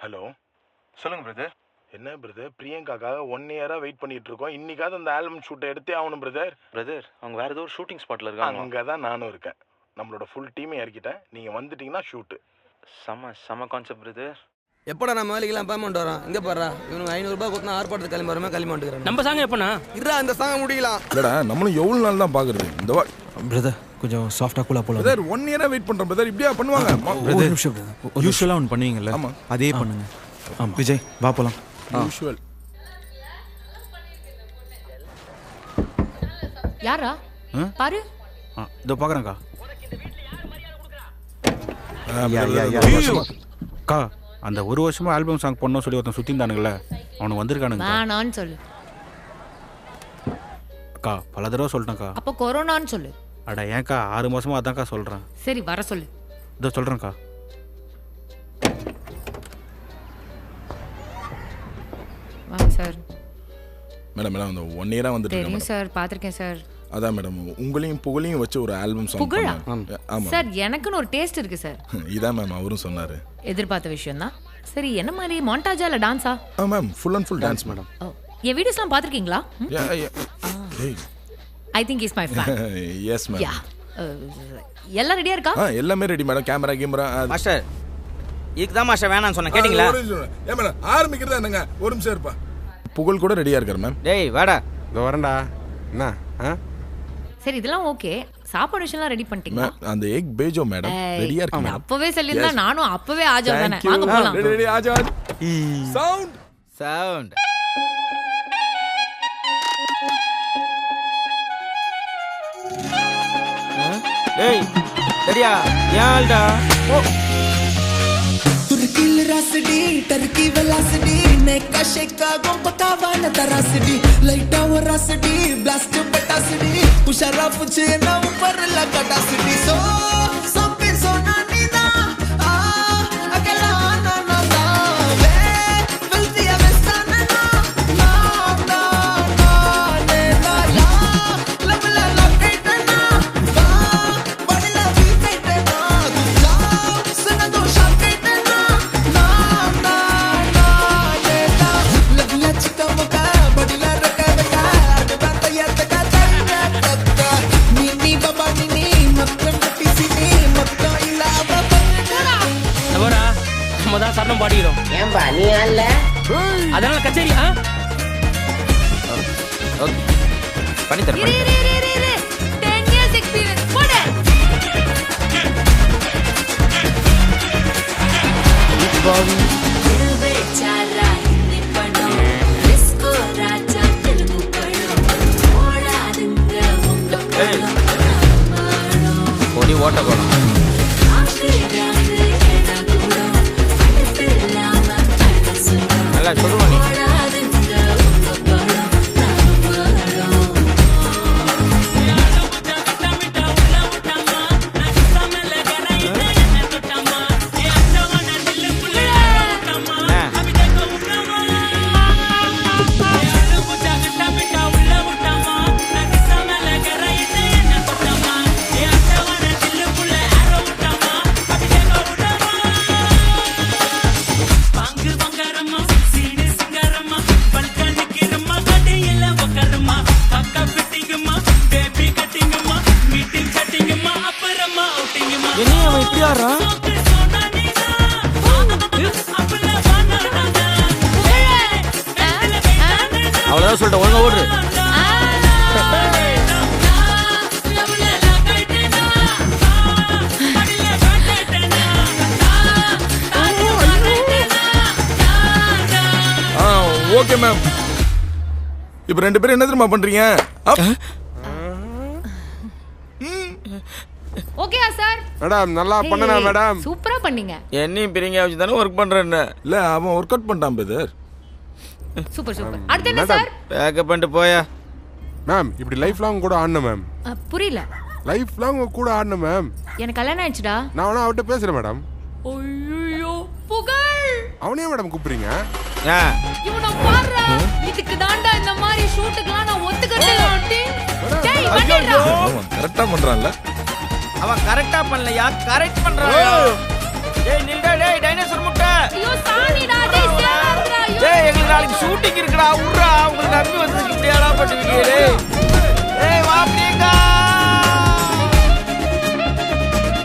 Hello, சொல்லுங்க brother. என்ன brother, பிரியங்காக்காக 1 இயரா வெயிட் பண்ணிட்டு இருக்கோம். இன்னைக்காவது அந்த ஆல்பம் ஷூட்டை எடுத்தே ஆகணும் பிரதர். பிரதர் அவங்க வேற ஏதோ ஒரு ஷூட்டிங் ஸ்பாட்ல இருக்காங்க. அங்கே தான் நானும் இருக்கேன். நம்மளோட ஃபுல் டீமே இறக்கிட்டேன். நீங்கள் வந்துட்டீங்கன்னா ஷூட்டு. செம கான்செப்ட் பிரதர். எப்படா நம்ம வேலைக்கெல்லாம் பேமெண்ட் வரோம்? இங்கே பாரு, இவனுக்கு 500 ரூபாய் கொடுத்தா ஆர்ப்பாட்டத்துக்கு கிளம்பி வரமே கிளம்பி வந்துக்கிறேன். நம்ம சாங்க எப்பண்ணா? இருடா, இந்த சாங்க முடியலாம். இல்லடா, நம்மளும் எவ்வளவு நாள் தான் பாக்குறது. இந்த பிரதர் கொஞ்சம் சாஃப்டா கூலா போலாம். பிரதர் 1 இயரா வெயிட் பண்றோம் பிரதர். இப்படியா பண்ணுவாங்க? ஒரு நிமிஷம் பிரதர். யூசுவலா ஒன்று பண்ணுவீங்கல்ல, ஆமா. அதே பண்ணுங்க. ஆமா விஜய், வா போலாம். யூசுவல். யாரா பாரு. இதோ பாக்குறேன்க்கா. அக்கா, அந்த 1 வருஷமா ஆல்பம் சாங் பண்ணோம் சொல்லி ஒருத்தன் சுத்திந்தானுங்கல்ல, அவனுக்கு வந்திருக்கானுங்க. வேணான்னு சொல்லு. அக்கா பல தடவை சொல்லிட்டேன்க்கா. அப்போ கொரோனான்னு சொல்லு. அட ஏன்க்கா, 6 மாசமா அதான்க்கா சொல்றேன். சரி வர சொல்லு. இதோ சொல்றேன்க்கா. வாங்க சார். மேடம் அந்த 1 இயரா வந்துட்டு தெரியும் இருக்கேன் சார், பார்த்துருக்கேன் சார். அதான் மேடம், உங்களையும் புகழையும் வச்சு ஒரு ஆல்பம் சாங் புகழா? ஆமா சார் எனக்குன்னு ஒரு டேஸ்ட் இருக்கு சார். இதான் மேம் அவரும் சொன்னாரு. எதிர்பார்த்த விஷயம் தான். சரி, என்ன மாதிரி மாண்டாஜா இல்ல டான்ஸா? Ma'am full and full dance madam. ஓ, என் வீடியோஸ்லாம் பார்த்துருக்கீங்களா? I think is my fan. Yes ma'am. Yeah, எல்லாம் ரெடியா இருக்கா? எல்லாமே ரெடி மேடம். கேமரா மாஸ்டர், இதுக்கு தான் மாஸ்டர் வேணாம்னு சொன்னேன், கேட்டிங்களா? ஏன் மேடம் ஆரம்பிக்கிறதா என்னங்க? ஒரு நிமிஷம் இருப்பா. புகழ் கூட ரெடியா இருக்காரு மேம். டேய் வாடா. இதோ வரேன்டா. என்ன சரி, இதெல்லாம் ஓகே. சாப்பாடு விஷயம்லாம் ரெடி பண்ணிட்டீங்களா? அந்த எக் பேஜோ மேடம் ரெடியா இருக்கு மேடம். அப்பவே சொல்லியிருந்தா நானும் அப்பவே ஆஜா தானே. வாங்க போலாம். ரெடி ஆஜா. Sound sound. டேய் சரியா யால்டா. ஓ तुर्कील रासडी टर्की वेलासिटी नेका शेका गोंपकावा न तरासडी लाइटावर रासडी ब्लास्ट पटासडी उशारा पुछे ना ऊपर लगाटासडी सो सबके सोना निदा आ अकेला ना ना ना वे बलतिया वेस्ताना ना ना ना ना ने ना ला लबला लकेटना वा बड़ला भी केटना दुला सुना दो शाकेटना நம்ம தான் சரணம் பாடிக்கிறோம். ஏன்பா நீ அல்ல அதனால கச்சேரி பண்ணி தர. 10 years experience போடு. बेचारा हिंदी पढ़ो इसको राजा तेलुगु पढ़ो ओड़ा रंग उंग पढ़ो ஓடி ஓட்ட போலாம். நல்லா சொல்லுவா நீ. என்ன அவன் இப்படியாரா? அவ்வளோதான் சொல்லிட்டேன், ஒழுங்கா ஓடுற. Okay ma'am. இப்போ 2 பேரும் என்ன தெரியுமா பண்றீங்க? ஓகேயா சார்? மேடம் நல்லா பண்ணனா மேடம். சூப்பரா பண்ணீங்க. என்னையும் பிரிங்க வச்சு தானே ஒர்க் பண்றேன்னு. இல்ல அவன் ஒர்க் அவுட் பண்ணிட்டான் பிரதர். Super super. அடுத்து என்ன சார்? பேக்கப் பண்ணிட்டு போயா. மேம் இப்படி லைஃப் லாங் கூட ஆடணும் மேம். புரியல. லைஃப் லாங் கூட ஆடணும் மேம். எனக்கு கல்யாணம் ஆயிடுச்சுடா. நான் வேணா அவட்ட பேசுறேன் மேடம். ஐயோ புகழ். அவனே மேடம் கூப்பிடுறீங்க? இவனை பாருடா. இதுக்கு தாண்டா இந்த மாதிரி ஷூட்டுக்குலாம் நான் ஒத்துக்கிட்டேன். டேய் பண்ணிடா. அவன் கரெக்ட்டா பண்றான்ல. அவன் கரெக்டா பண்ணலையா? கரெக்ட் பண்றான். டேய் நில்டா டேய் டைனோசர் முட்டை. ஐயோ சாணிடா. இருக்குடா, உட்றா. உங்களை நம்பி வந்து இப்படியாடா பண்ணுவீங்களே.